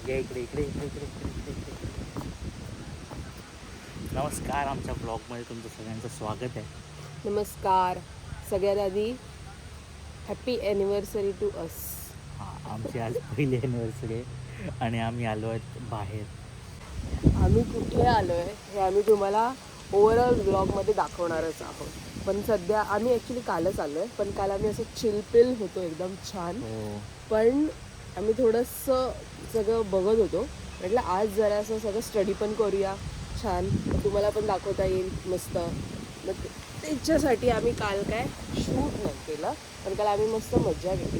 या इकडे इकडे इकडे इकडे इकडे इकडे इकडे. नमस्कार, आमच्या ब्लॉगमध्ये तुमचं सगळ्यांचं स्वागत आहे. नमस्कार. सगळ्यात आधी हॅपी ॲनिव्हर्सरी टू अस. हां, आमची आज पहिली ॲनिव्हर्सरी आहे आणि आम्ही आलो आहेत बाहेर. आम्ही कुठे आलो आहे हे आम्ही तुम्हाला ओव्हरऑल ब्लॉगमध्ये दाखवणारच आहोत. पण सध्या आम्ही ॲक्च्युली कालच आलो आहे, पण काल आम्ही असं चिलपिल होतो एकदम छान. हो, पण आम्ही थोडंसं सगळं बघत होतो, म्हटलं आज जरा असं सगळं स्टडी पण करूया छान, तुम्हाला पण दाखवता येईल मस्त. मग त्याच्यासाठी आम्ही काल काय शूट नाही केलं, पण काल आम्ही मस्त मज्जा केली,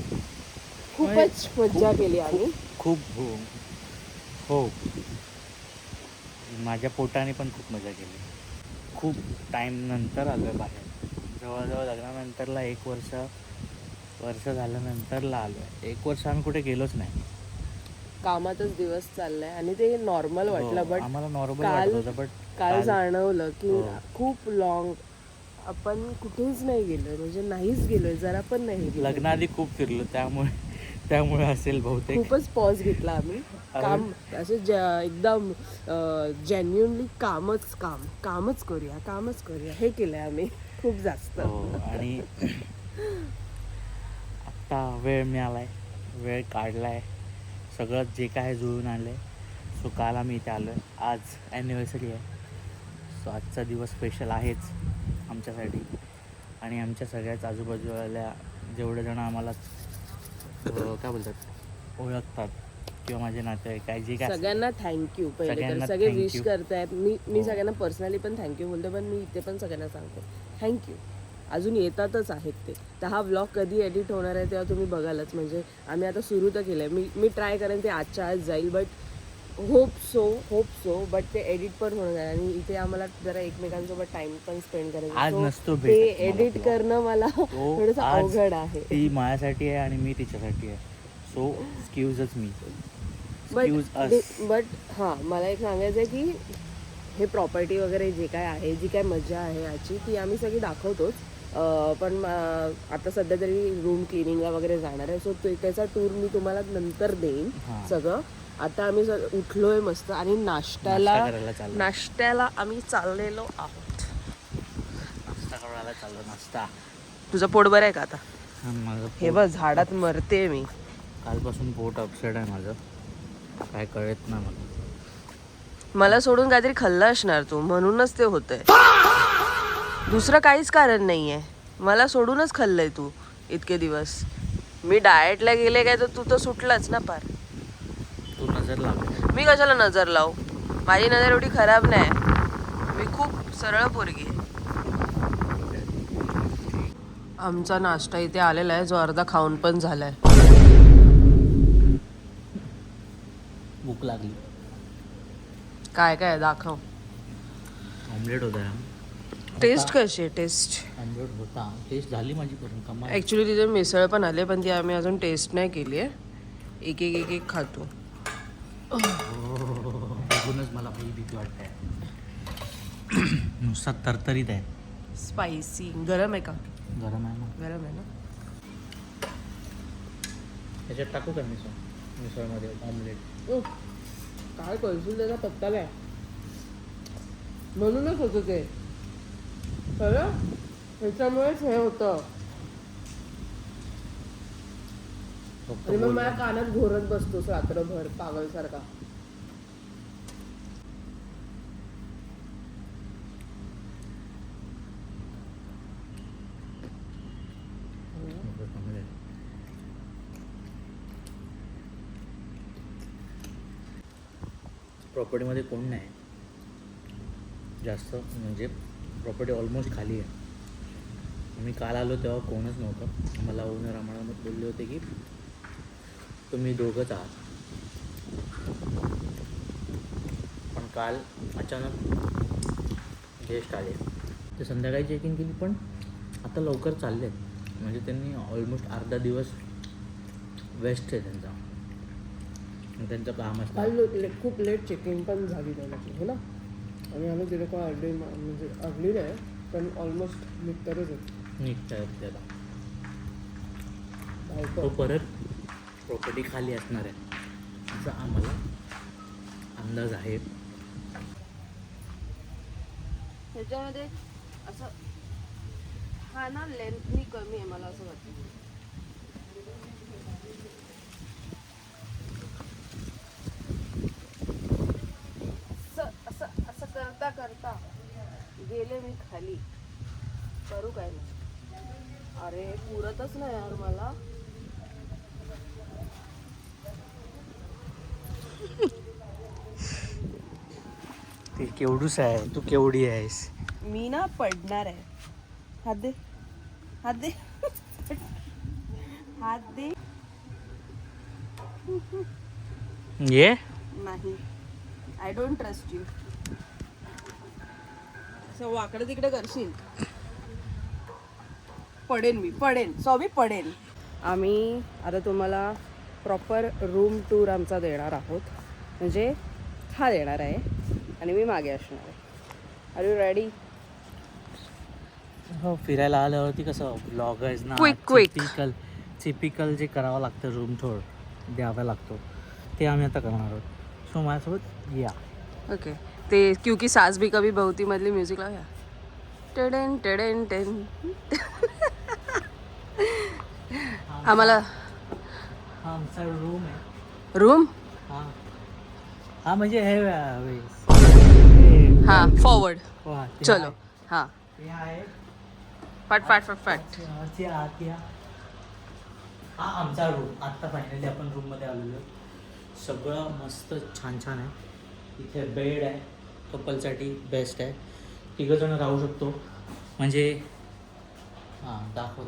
खूपच मज्जा केली आम्ही. खूप हो, माझ्या पोटाने पण खूप मजा केली. खूप टाईम नंतर आलो आहे बाहेर. जवळजवळ लग्नानंतरला एक वर्ष झाल्यानंतरला आलो आहे. 1 वर्ष आम्ही कुठे गेलोच नाही. कामातच दिवस चाललाय आणि ते नॉर्मल वाटलं. बट आम्हाला नॉर्मल काल वाटत होतं, काल जाणवलं की हो. खूप लॉंग आपण कुठेच नाही गेलोय, म्हणजे नाहीच गेलोय, जरा पण नाही गेलोय. लग्नाआधी खूप फिरलो, त्यामुळे असेल बहुतेक. खूपच पॉज घेतला आम्ही. काम असे एकदम जेन्युनली कामच करूया हे केलंय आम्ही खूप जास्त. हो, आणि आत्ता वेळ मिळालाय, वेळ काढलाय, सगळं जे काय जुळून आलं आहे. सो काल आम्ही इथे आलो आहे. आज ॲनिव्हर्सरी आहे. सो आजचा दिवस स्पेशल आहेच आमच्यासाठी आणि आमच्या सगळ्याच आजूबाजूला जेवढे जण आम्हाला काय बोलतात ओळखतात किंवा माझे नातेवाईक काय जे काय सगळ्यांना थँक्यू. पहिले तर सगळ्यांना सगळे thank विश you. करतायत. मी हो. सगळ्यांना पर्सनली पण थँक्यू बोलते, पण मी इथे पण सगळ्यांना सांगते थँक्यू. अजून येतातच आहेत ते. तर हा व्लॉग कधी एडिट होणार आहे तेव्हा तुम्ही बघालच. म्हणजे आम्ही आता सुरू तर केलं आहे. मी ट्राय करेन ते आजच्या आज जाईल, बट होप सो बट ते एडिट पण होणार आहे आणि इथे आम्हाला जरा एकमेकांसोबत टाइम पण स्पेंड आज करायचा. नसतो ते भेटत मला एडिट vlog. करणं मला तो थोडंसं आज अवघड आहे. ती माझ्यासाठी आहे आणि मी तिच्यासाठी आहे. So एक्सक्यूजच me. बट हां, मला एक सांगायचं आहे की हे प्रॉपर्टी वगैरे जे काय आहे, जी काय मजा आहे याची, ती आम्ही सगळी दाखवतोच. पण आता सध्या तरी रूम क्लिनिंगला वगैरे जाणार आहे, सो त्याचा टूर मी तुम्हाला नंतर देईन सगळं. आता आम्ही उठलोय मस्त आणि नाश्त्याला आम्ही चाललेलो आहोत. नाश्ता करायला चाललो. नाश्ता. तुझं पोट बरं आहे का आता? माझं हे बघ, झाडात मरते मी. कालपासून पोट अपसेट आहे माझं, काय कळत नाही मला सोडून काहीतरी खाल्लं असणार तू, म्हणूनच ते होतंय. दुसरं काहीच कारण नाही आहे. मला सोडूनच खाल्लंय तू इतके दिवस. मी डाएटला गेले काय तर तू तर सुटलाच ना पार. तू नजर लाव. मी कशाला नजर लावू? माझी नजर एवढी खराब नाही. मी खूप सरळ पोरगी आहे. आमचा नाश्ता इथे आलेला आहे, जो अर्धा खाऊन पण झालाय. भूक लागली. काय काय दाखव. ऑमलेट होता. टेस्ट कशी आहे? टेस्ट ऑमलेट होता. टेस्ट झाली माझी करून कमाल. ॲक्च्युली तिथे मिसळ पण आले, पण ती आम्ही अजून टेस्ट नाही केली आहे. एक एक खातो. बघूनच मला काही भीती वाटते. नुसता तरतरीत आहे. स्पायसी. गरम आहे का? गरम आहे ना. गरम आहे ना. त्याच्यात टाकू का मिसळमध्ये ऑमलेट? काय करशील त्याचा पत्ता नाही, म्हणूनच होतं ते खरं. त्याच्यामुळेच हे होतं. आणि मग माझ्या कानात घोरत बसतोस रात्रभर पागलसारखा. प्रॉपर्टीमध्ये कोण नाही जास्त, म्हणजे प्रॉपर्टी ऑलमोस्ट खाली आहे. मी काल आलो तेव्हा कोणच नव्हतं. मला ओनर आम्हाला बोलले होते की तुम्ही दोघंच आहात. पण काल अचानक गेस्ट आले. ते संध्याकाळी चेकिंग केली, पण आता लवकर चालले आहेत. म्हणजे त्यांनी ऑलमोस्ट अर्धा दिवस वेस्ट आहे त्यांचं काम असतं. काल खूप लेट चेकिंग पण झाली त्याची, हो ना. आणि आम्ही तिथे काय म्हणजे अर्ली नाही, पण ऑलमोस्ट निघतातच त्याला तो परत प्रॉपर्टी खाली असणार आहे असं आम्हाला अंदाज आहे. ह्याच्यामध्ये असं हा ना लेंथनी कमी आहे मला असं वाटतं. असं असं करता करता गेले मी खाली. करू काय नाही. अरे पुरतच नाही यार मला. ते केवढूच आहे, तू केवढी आहेस. मी ना पडणार आहे. हात दे, हात दे, हात दे. ये नाही, आय डोंट ट्रस्ट यू. असं वाकडं तिकडे करशील, पडेन मी, पडेन. सॉरी, पडेन. आम्ही आता तुम्हाला प्रॉपर रूम टूर आमचा देणार आहोत. म्हणजे हा देणार आहे आणि मी मागे असणार आहे. Are you ready? हो, फिरायला आल्यावरती कसं ब्लॉगर्स ना Quick. टिपिकल जे करावं लागतं, रूम टूर द्यावा लागतो, ते आम्ही आता करणार आहोत. सो माझ्यासोबत या. ओके. ते क्योंकि सास भी कभी बहुती मधली म्युझिक लावूया. टेडेन टेडेन टेन. आम्हाला हा आमचा रूम आहे. रूम हा हा म्हणजे हे हा फॉरवर्ड. वा, ते चलो आहे. हा हे आहे. फट फट फट फट. ते आत या. हा आमचा रूम. आत्ता फायनली आपण रूममध्ये आलेलो आहे. सगळं मस्त छान छान आहे. इथे बेड आहे, कपलसाठी बेस्ट आहे. तिघंजण राहू शकतो. म्हणजे हां दाखव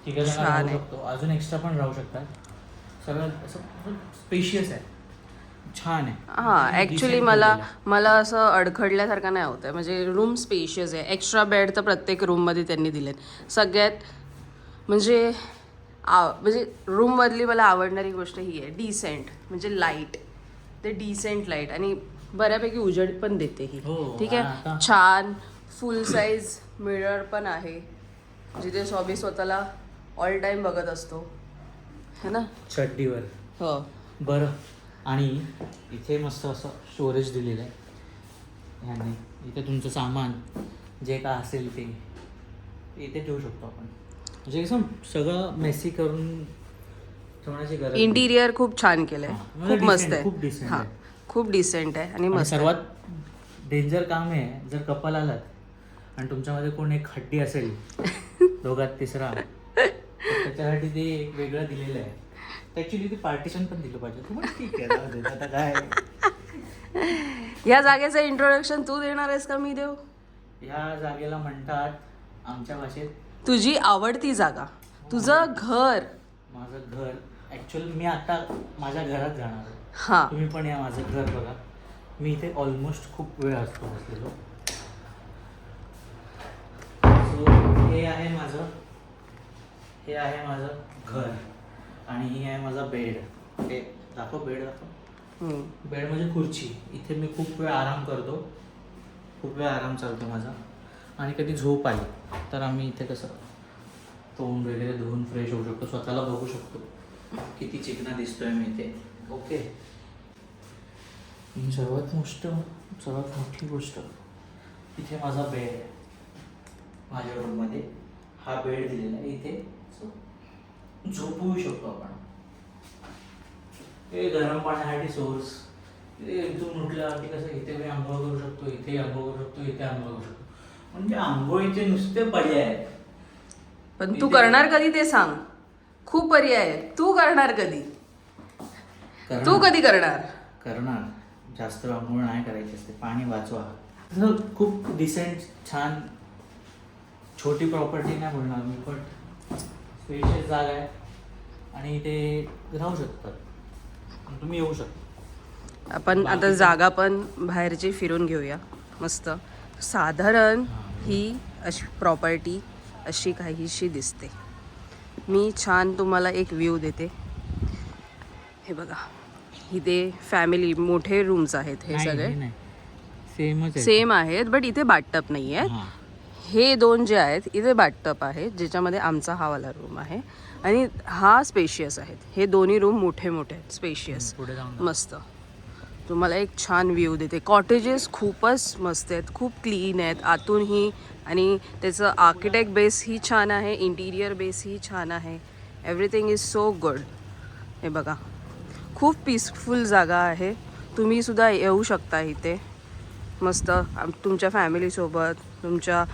तिघंजण छान राहू आहे. शकतो. अजून एक्स्ट्रा पण राहू शकतात. सगळं असं स्पेशियस आहे, छान आहे. हां ॲक्च्युली मला असं अडखडल्यासारखं नाही होत आहे. म्हणजे रूम स्पेशियस आहे. एक्स्ट्रा बेड तर प्रत्येक रूममध्ये त्यांनी दिलेत. सगळ्यात म्हणजे रूममधली मला आवडणारी गोष्ट ही आहे, डिसेंट. म्हणजे लाईट, ते डिसेंट लाईट आणि बऱ्यापैकी उजेड पण देते ही. ठीक आहे. छान फुल साईज मिरर पण आहे, जिथे स्वामी स्वतःला ऑल टाईम बघत असतो, है ना, चड्डीवर. हो. बरं, आणि इथे मस्त असं स्टोरेज दिलेलं आहे ह्याने. इथे तुमचं सामान जे काय असेल ते इथे ठेवू शकतो आपण. म्हणजे कसं सगळं मेसी करून ठेवण्याची गरज. इंटिरियर खूप छान केलंय, खूप मस्त आहे. खूप डिसेंट हां, आहे. खूप डिसेंट आहे आणि मस्त. सर्वात डेंजर काम आहे, जर कपल आलात आणि तुमच्यामध्ये कोण एक हड्डी असेल दोघात तिसरा, तर त्याच्यासाठी ते एक वेगळं दिलेलं आहे. ॲक्च्युली ते पार्टिशन पण दिलं पाहिजे. पण ठीक आहे, जाऊ दे, आता काय. या जागेचं इंट्रोडक्शन तू देणार आहेस का मी देऊ? ह्या जागेला म्हणतात आमच्या भाषेत तुझी आवडती जागा, तुझं घर. माझं घर. ॲक्च्युअली मी आता माझ्या घरात जाणार आहे. हां, तुम्ही पण या माझं घर बघा. मी इथे ऑलमोस्ट खूप वेळ असतो बसलेलो. सो हे आहे माझं घर आणि ही आहे माझा बेड. हे दाखव, बेड दाखव. बेड म्हणजे खुर्ची. इथे मी खूप वेळ आराम करतो, खूप वेळ आराम चालतो माझा. आणि कधी झोप आली तर आम्ही इथे कसं तोंड वगैरे धुवून फ्रेश होऊ शकतो, स्वतःला बघू शकतो किती चिकना दिसतोय मी इथे. ओके. सर्वात मोठी गोष्ट, इथे माझा बेड आहे. माझ्या रूममध्ये हा बेड दिलेला आहे. इथे झोपवू शकतो आपण. हे गरम पाण्यासाठी सोर्स. इथून उठल्यावरती कसं इथे मी आंघोळ करू शकतो, इथे आंघोळ करू शकतो, इथे आंघोळ करू शकतो. म्हणजे आंघोळीचे नुसते पर्याय आहेत. पण तू करणार कधी ते सांग. खूप पर्याय आहेत, तू करणार कधी? तू कधी करणार? जास्त आंघोळ नाही करायची असते, पाणी वाचवा. तसं खूप डिसेंट छान छोटी प्रॉपर्टी नाही बोलणार मी, पण स्पेशियस जागा आहे आणि इथे राहू शकतात. तुम्ही येऊ शकता. आपण आता जागा पण बाहेरची फिरून घेऊया मस्त. साधारण ही अशी प्रॉपर्टी अशी काहीशी दिसते. मी छान तुम्हाला एक व्ह्यू देते. हे बघा, इथे फॅमिली मोठे रूम्स आहेत. हे सगळे सेम आहेत, बट इथे बाथटब नाही आहे. हे दोन जे आहेत इथे बाथटब आहे, ज्याच्यामध्ये आमचा हा वाला रूम आहे आणि हा स्पेशियस आहेत. हे दोन्ही रूम मोठे मोठे आहेत, स्पेशियस, मस्त. तुम्हाला एक छान व्ह्यू देते. कॉटेजेस खूपच मस्त आहेत, खूप क्लीन आहेत आतूनही, आणि त्याचं आर्किटेक्ट बेस ही छान आहे, इंटिरियर बेस ही छान आहे. Everything is so good. हे बघा, खूप पीसफुल जागा आहे. तुम्ही सुद्धा येऊ शकता इथे मस्त तुमच्या फॅमिलीसोबत, तुमच्या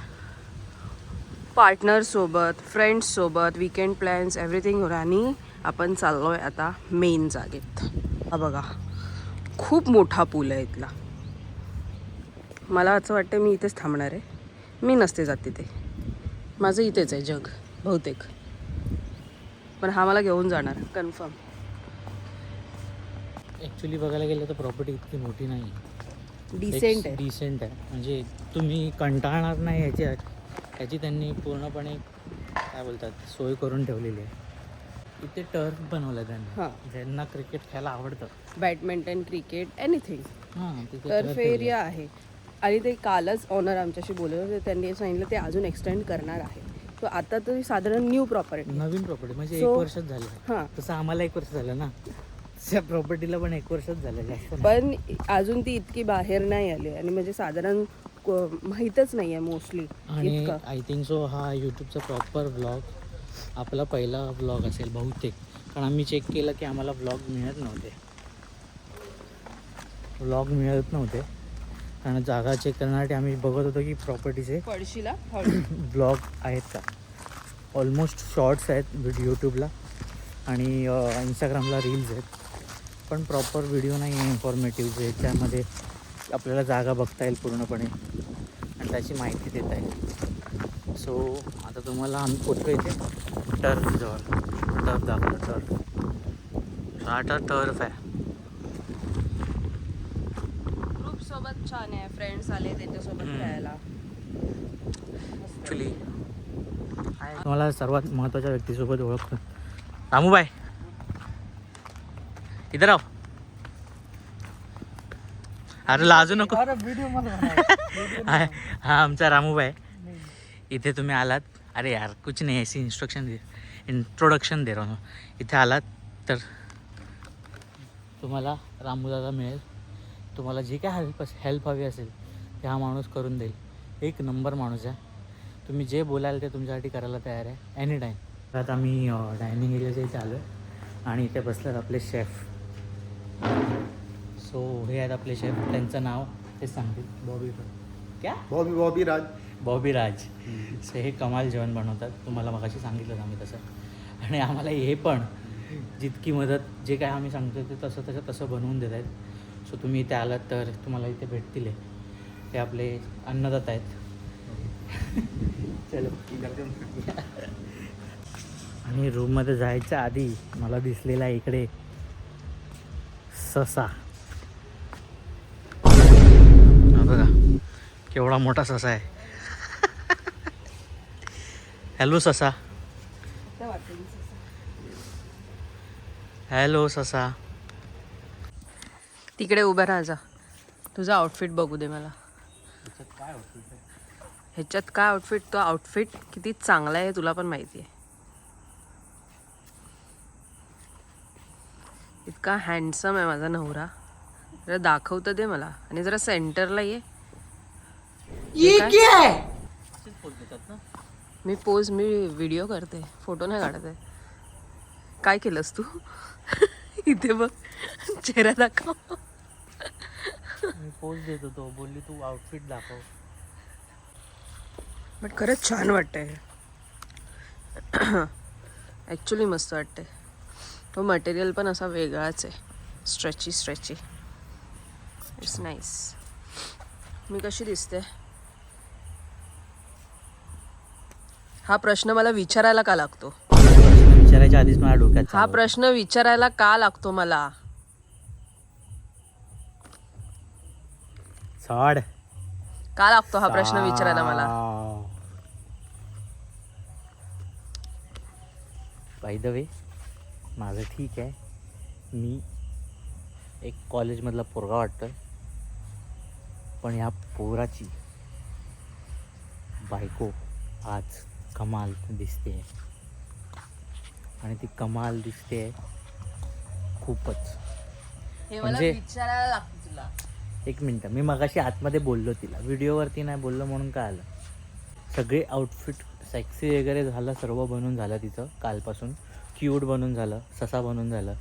पार्टनरसोबत, फ्रेंड्ससोबत, विकेंड प्लॅन्स एव्हरीथिंग. आणि आपण चाललो आहे आता मेन जागेत. हा बघा, खूप मोठा पूल आहे इथला. मला असं वाटतं मी इथेच थांबणार आहे. मी नसते जात तिथे, माझं इथेच आहे जग बहुतेक. पण हा मला घेऊन जाणार कन्फर्म. ॲक्च्युली बघायला गेलं तर प्रॉपर्टी इतकी मोठी नाही, डिसेंट आहे. डिसेंट आहे. म्हणजे तुम्ही कंटाळणार नाही याची त्यांनी पूर्णपणे काय बोलतात सोय करून ठेवलेली आहे. इथे टर्फ बनवलं आहे त्यांनी. हां, ज्यांना क्रिकेट खेळायला आवडतं, बॅडमिंटन, क्रिकेट, एनिथिंग, हां तिथे टर्फ एरिया आहे. आणि ते कालच ओनर आमच्याशी बोलत होते, त्यांनी सांगितलं ते अजून एक्सटेंड करणार आहे. सो आता तरी साधारण न्यू प्रॉपर्टी, नवीन प्रॉपर्टी म्हणजे So, 1 वर्षात झालं. हां, तसं आम्हाला 1 वर्ष झालं ना, त्या प्रॉपर्टीला पण 1 वर्षच झालं, जास्त नाही. पण अजून ती इतकी बाहेर नाही आली. आणि म्हणजे साधारण माहीतच नाही आहे मोस्टली आणि इतकं. आय थिंक सो हा यूट्यूबचा प्रॉपर ब्लॉग आपला पहिला ब्लॉग असेल बहुतेक, कारण आम्ही चेक केलं की आम्हाला ब्लॉग मिळत नव्हते. आणि जागा चेक करण्यासाठी आम्ही बघत होतो की प्रॉपर्टीचे पळशीला ब्लॉग आहेत का. ऑलमोस्ट शॉर्ट्स आहेत यूट्यूबला आणि इंस्टाग्रामला रील्स आहेत, पण प्रॉपर व्हिडिओ नाही आहे इन्फॉर्मेटिव्ह, ज्याच्यामध्ये आपल्याला जागा बघता येईल पूर्णपणे आणि त्याची माहिती देता येईल. सो आता तुम्हाला आम्ही पोचलो इथे टर्फजवळ. टर्फ दाखवलं, टर्फ. हा टर्फ आहे. ग्रुप सोबत छान आहे, फ्रेंड्स आले त्यांच्यासोबत खेळायला. ॲक्च्युली तुम्हाला सर्वात महत्त्वाच्या व्यक्तीसोबत ओळखतो. रामूबाई इधर आव. अरे लाजू नको. हा आमचा रामूबाई. इथे तुम्ही आलात, अरे यार कुछ नाही, ऐसी इंट्रोडक्शन दे रहा हूँ. इथे आलात तर तुम्हाला रामूदादा मिळेल. तुम्हाला जी काय हेल्प हवी असेल ते हा माणूस करून देईल. 1 नंबर माणूस आहे. तुम्ही जे बोलाल ते तुमच्यासाठी करायला तयार आहे एनी टाईम. आता आम्ही डायनिंग एरियाच्या इथे आलो आहे आणि इथे बसतात आपले शेफ. सो हे आहेत आपले शेफ. त्यांचं नाव ते सांगतील. बॉबी राज. सो हे कमाल जेवण बनवतात. तुम्हाला मगाशी सांगितलं आम्ही तसं. आणि आम्हाला हे पण जितकी मदत जे काय आम्ही सांगतो ते तसं बनवून देत आहेत. सो तुम्ही इथे आलात तर तुम्हाला इथे भेटतील. ते आपले अन्नदाता आहेत. चलो. आणि रूममध्ये जायच्या आधी मला दिसलेला इकडे ससा. बघा केवढा मोठा ससा आहे. हॅलो ससा. हॅलो ससा. तिकडे उभं राहा जा. तुझा आउटफिट बघू दे मला. ह्याच्यात काय आउटफिट? तो आउटफिट किती चांगला आहे तुला पण माहिती आहे. इतका हँडसम आहे माझा नवरा. जरा दाखवतं दे मला. आणि जरा सेंटरला ये. मी व्हिडिओ करते, फोटो नाही काढत आहे. काय केलंस तू? इथे बघ, चेहरा दाखव. मी पोज देत होतो, बोलली तू आउटफिट दाखव. बट खरंच छान वाटतंय. ॲक्च्युली मस्त वाटतंय. तो मटेरियल पण असा वेगळाच आहे, स्ट्रेची. It's nice. मी कशी दिसते? हा प्रश्न मला विचारायला का लागतो? विचारायच्या आधीच मला डोक्यात हा प्रश्न विचारायला का लागतो मला? झाड का लागतो हा प्रश्न विचारायला मला? बाय द वे माझं ठीक आहे. मी एक कॉलेजमधला पोरगा वाटतोय, पण ह्या पोराची बायको आज कमाल दिसते. आणि ती कमाल दिसते खूपच. हे मला म्हणजे विचारायला लागतं. तुला. एक मिनटं, मी मगाशी आतमध्ये बोललो तिला, व्हिडिओवरती नाही बोललो म्हणून काय आलं. सगळे आउटफिट सेक्सी वगैरे झालं, सर्व बनून झालं तिचं कालपासून. क्यूट बनून झालं, ससा बनून झालं.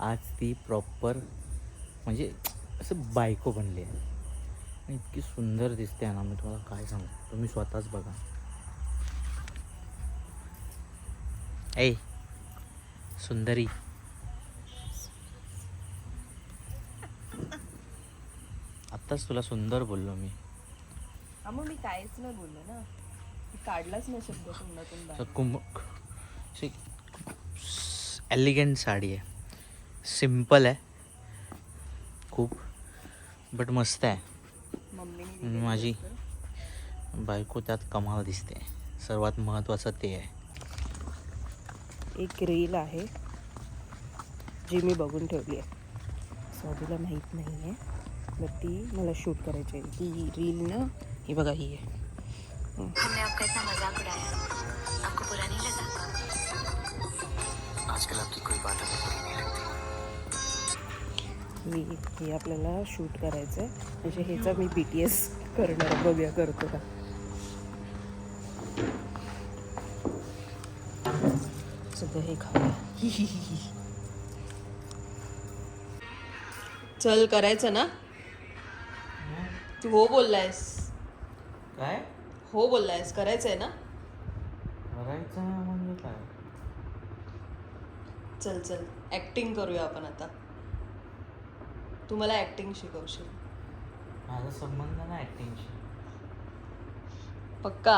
आज ती प्रॉपर म्हणजे असं बायको बनली आहे. आणि इतकी सुंदर दिसते ना, मी तुम्हाला काय सांगू, तुम्ही स्वतःच बघा. ऐ सुंदरी, आत्ताच तुला सुंदर बोललो मी. मग मी काहीच नाही बोलले ना, मी काढलाच नाही शब्द तोंडातून बाहेर. कुंभ एलिगंट साडी आहे, सिम्पल आहे खूप, बट मस्त आहे. मम्मीने माझी बायको त्यात कमाल दिसते, सर्वात महत्त्वाचं ते आहे. एक रील आहे जी मी बघून ठेवली आहे, स्वातीला माहीत नाही आहे, बट ती मला शूट करायची आहे. ती रील ना, ही बघा, ही आहे. हमने आपका इतना मजाक उड़ाया, आपको बुरा नहीं लगा? आजकल आपकी कोई बात हमें बुरी नहीं लगती. ही आपल्याला शूट करायचं आहे, म्हणजे ह्याचा मी BTS करणार, बघूया करतो का. सध्या हे खाऊया. चल करायचं ना, तू हो बोललायस. काय हो बोललायस, करायचंय ना. करायचं म्हणजे काय? चल चल ऍक्टिंग करूया आपण आता. तू मला ऍक्टिंग शिकवशील. माझा संबंध ना ॲक्टिंगशी. पक्का.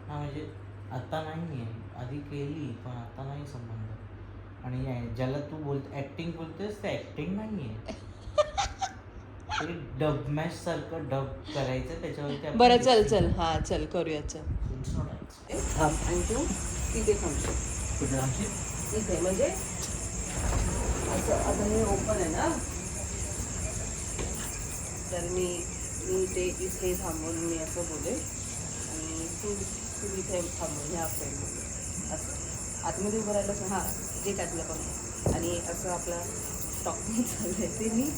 हा म्हणजे आता नाही आहे, आधी केली पण आता नाही संबंध. आणि ज्याला तू ॲक्टिंग बोलतेस ते ॲक्टिंग नाही आहे, ते डब मॅच सारखं डब करायचं त्याच्यावरती आपण बरं चल acting चल, हा चल करूया, चल. सोडायचं. आणि तू तिथे थांबशील. कुठे आमची इथे म्हणजे असं, आता हे ओपन आहे ना, तर मी ते इथे थांबून मी असं बोले, आणि तू तू इथे थांबून ह्या फ्रेंडमध्ये असं आतमध्ये उभं राहिलं असं. हां, जे काय तुला पण. आणि असं आपला टॉकिंग चालू आहे ते मी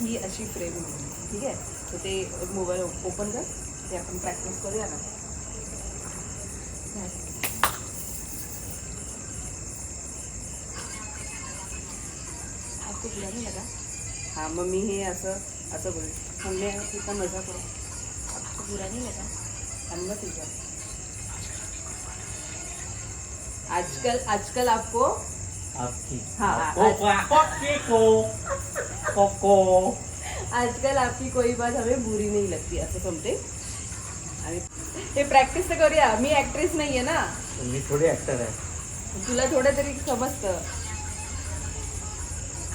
ही अशी फ्रेम घेऊन, ठीक आहे. तर ते मोबाईल ओपन कर, ते आपण प्रॅक्टिस करूया ना. आपको बुरा नहीं लगा? हाँ, मम्मी हे असं असं बोल, हमने इतना मजा करो, आपको बुरा नहीं लगा? हम ठीक है. आजकल आजकल आपको आपकी हाँ, कोको आजकल आपकी कोई बात हमें बुरी नहीं लगती, असं समते. आणि हे प्रॅक्टिस तर करूया. मी ऍक्ट्रेस नाहीये ना, मी थोडी ॲक्टर आहे. तुला थोडं तरी समजतं.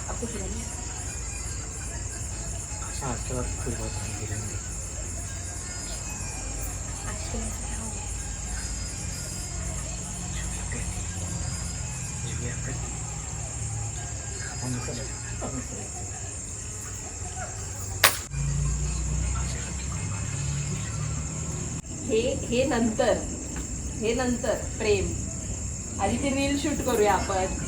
आपको बुरा नहीं लगा? हां, चला खूप आजकल ऐसा क्या हुआ? हे नंतर प्रेम. आधी ते रील शूट करूया आपण.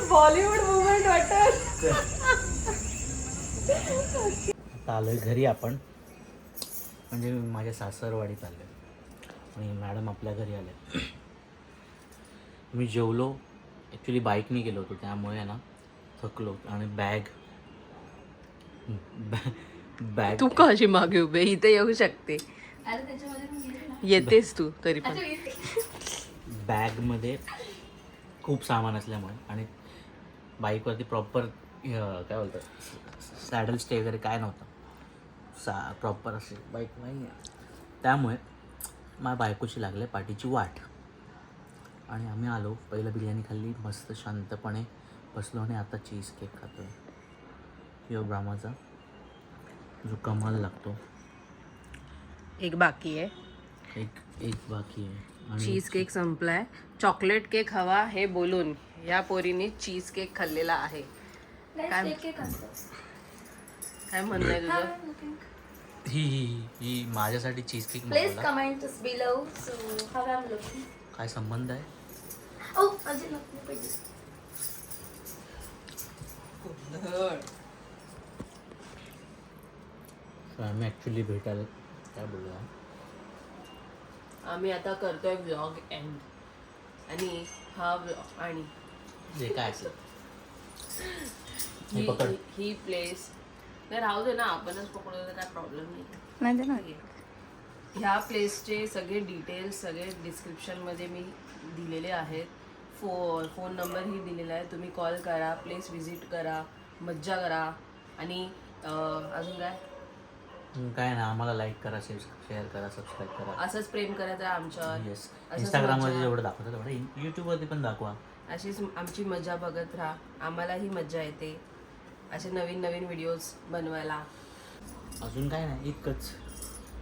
बॉलिवूड मुवमेंट वाटत. आता आलो आहे घरी आपण, म्हणजे माझ्या सासरवाडीत आलो आहे आणि मॅडम आपल्या घरी आले. मी जेवलो, ॲक्च्युली बाईकने गेलो होतो त्यामुळे ना थकलो. आणि बॅग तू कशी मागे उभे इथे येऊ शकते. येतेस तू तरी पण. बॅगमध्ये खूप सामान असल्यामुळे आणि बाईकवरती प्रॉपर काय बोलतात सॅडल स्टे वगैरे काय नव्हतं, प्रॉपर असे बाईक नाही आहे. त्यामुळे माझ्या बायकोची लागले पाठीची वाट आणि आम्ही आलो. पहिलं बिर्याणी खाल्ली, मस्त शांतपणे बसलो आणि आता चीज केक खातो आहे किंवा ब्रामाचा, जो कमाल लागतो. एक बाकी आहे एक बाकी आहे आणि चीज केक संपलाय. चॉकलेट केक हवा हे बोलून या पोरीने चीज केक खाल्लेला आहे. काय काय म्हणणं आहे तुझं? ही माझ्यासाठी चीज केक Please मागवला. comment below. So how I'm looking. काय संबंध आहे? Oh, अजून नको पाहिजे. So, आम्ही ॲक्च्युली भेटायला काय बोलूया आम्ही आता करतोय व्लॉग एंड आणि हा व्लॉग आणि जे काय असेल ही हे पकड. ही प्लेस नाही राहू दे ना, आपणच पकडू तर काय प्रॉब्लेम नाही. नाही ना. ह्या प्लेसचे सगळे डिटेल्स सगळे डिस्क्रिप्शनमध्ये मी दिलेले आहेत. फोन नंबरही दिलेला आहे. तुम्ही कॉल करा, प्लेस व्हिजिट करा, मज्जा करा आणि अजून काय काय ना आम्हाला लाईक करा, शेअर करा, सबस्क्राईब करा. असंच प्रेम करायचं आहे आमच्यावर. येस, असंच इंस्टाग्राममध्ये मजा. जेवढं दाखवतं तेवढं यूट्यूबवरती पण दाखवा. अशीच आमची मजा बघत राहा. आम्हालाही मजा येते असे नवीन नवीन व्हिडिओज बनवायला. अजून काय नाही, इतकंच.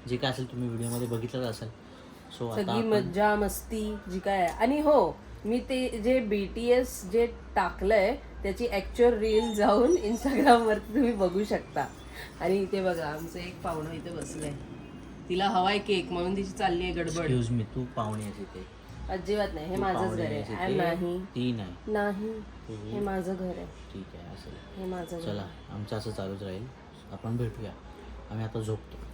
जे काय असेल तुम्ही व्हिडिओमध्ये बघितलंच असेल. सो आता सगळी आपण- मज्जा मस्ती जी काय आहे. आणि हो, मी ते जे BTS जे टाकलंय त्याची ऍक्च्युअल रील जाऊन इंस्टाग्रामवरती तुम्ही बघू शकता. आणि इथे बघा आमचं एक पाहुणं इथे बसलंय. तिला हवाय केक म्हणून तिची चालली आहे गडबड. एक्सक्यूज मी, तू पाहुणे आहेस इथे. अजिबात नाही, हे तू माझंच पाहुणे घर आहे. आहेस आय इथे. नाही ती नाही. नाही, तू- हे माझं घर आहे. ठीक आहे, असेल. हे माझं घर चला, आहे. आमचं असं चालूच राहील. आपण भेटूया. आम्ही आता झोपतो.